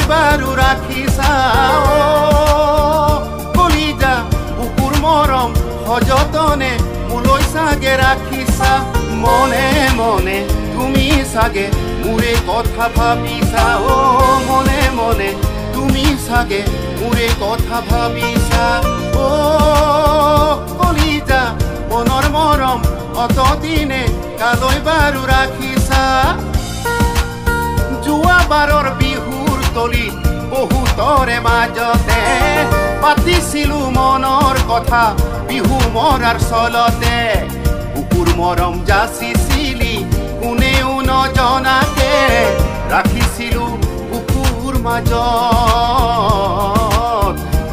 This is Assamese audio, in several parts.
বাৰু ৰাখিছা কলিজা বুকুৰ মৰম সযতনে মোলৈ চাগে ৰাখিছা মনে মনে তুমি চাগে মোৰে কথা ভাবিছা মনে মনে তুমি চাগে মোৰে কথা ভাবিছা কলিজা মনৰ মৰম অতদিনে কালৈ বাৰু ৰাখিছা যোৱা বাৰৰ বিহুৰ তলিত বহুতৰে মাজতে পাতিছিলো মনৰ কথা বিহু মৰাৰ চলতে বুকুৰ মৰম যাচিছিলি কোনেও নজনাকে ৰাখিছিলো বুকুৰ মাজত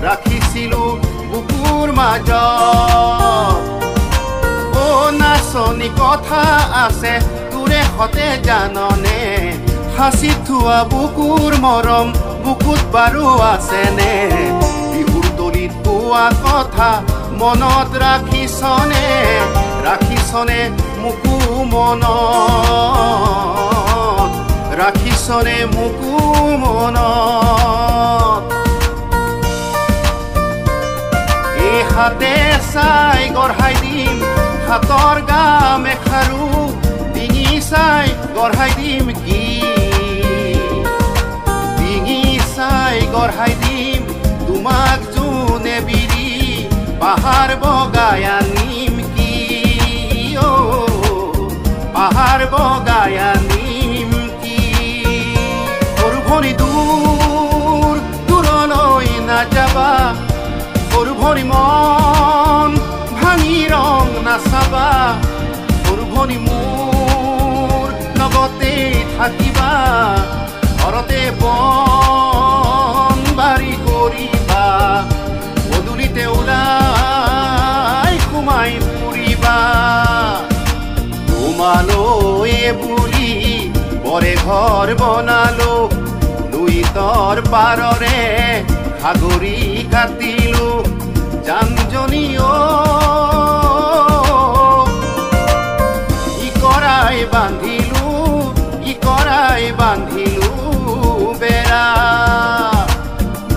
ৰাখিছিলো বুকুৰ মাজত নাচনি কথা আছে তোৰে হতে জাননে হাসি থোৱা বুকুৰ মৰম বুকুত বাৰু আছেনে বিহুৰ তলিত কোৱা কথা মনত ৰাখিছনে মুকু মনত ৰাখিছনে মুকু মনত এই হাতে চাই গঢ়াই দিম হাতৰ গামেখাৰু ডিঙি চাই গঢ়াই দিম কি ডিঙি চাই গঢ়াই দিম তোমাক জোনে বিৰি পাহাৰ বগাই আনিম কি পাহাৰ বগাই আনিম কি সৰু ভনী দূৰ দূৰলৈ নাযাবা সৰু ভনী মন ভাঙি ৰং নাচাবা সৰু ভনী মোৰ লগতে থাকিবা ঘৰতে বন বাৰী কৰিবা পদূলিতে ওলাই সোমাই ফুৰিবা তোমালৈ বুলি বৰে ঘৰ বনালো লুইতৰ পাৰৰে সাগৰী কাটিলো জানজনী ইকৰাই বান্ধিলো বেৰা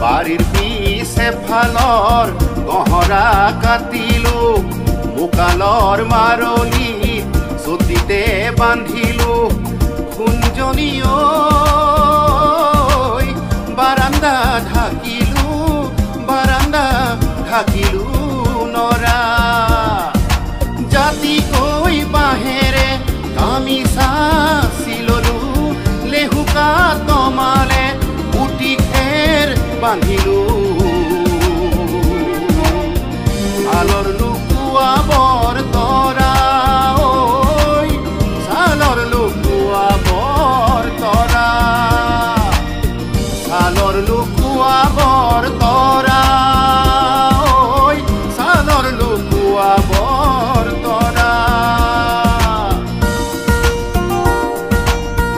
বাৰীৰ পিছে ফালৰ গহৰা কাটিলো মোকালৰ মাৰলি চুটিতে বান্ধিলো কুঞ্জনী বাৰান্দা ঢাকিলো নৰা জাতিকৈ বাঁহেৰে গামিছা চিললো লেহুকা তমালে উটি খেৰ বান্ধিলো ছালৰ লুকুৱা বৰ তৰা ছালৰ লুকুৱা বৰ তৰা ছালৰ লুকুৱা বৰ তৰা ছালৰ লুকুৱা বৰ তৰা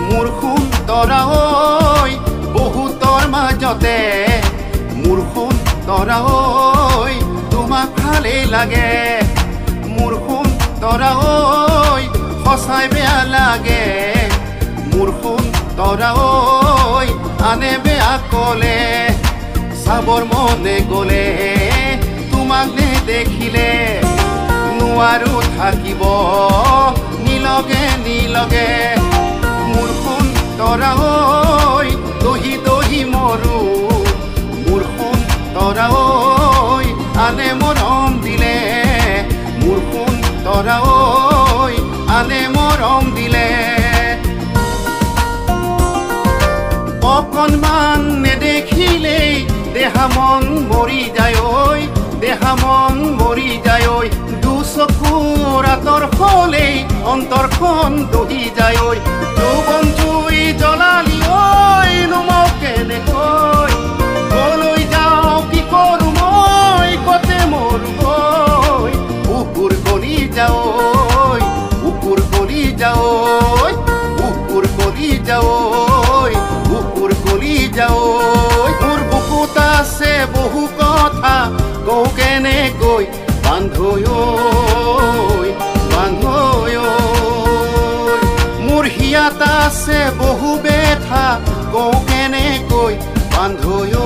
মোৰ সুন্দৰা বহুতৰ মাজতে মোৰ সুন্দৰা তোমাক ভালে লাগে মোৰ সুন্দৰা সঁচাই বেয়া লাগে মোৰ সুন্দৰা আনে বেয়া কলে চাবৰ মনে গলে তোমাক নেদেখিলে নোৱাৰো থাকিব নিলগে মোৰ সুন্দৰা দহি দহি মৰো মোৰ সুন্দৰা আনে মৰম দিলে মোৰ সুন্দৰা আনে মৰম দিলে অকণমান নেদেখিলেই দেহা মন মৰি যায় দুচকুৰ আঁতৰ হলেই অন্তৰখন দহি যায় যৌৱন জুই জ্বলালি নুমক কেনেকৈ কলৈ যাওঁ কি কৰোঁ মই কতে মৰো বুকুৰ গলি যাওঁ মোৰ বুকুত আছে বহু কথা কওঁ কেনেকৈ বান্ধৈ মোৰ হিয়াত আছে বহু বেথা কওঁ কেনেকৈ বান্ধৈ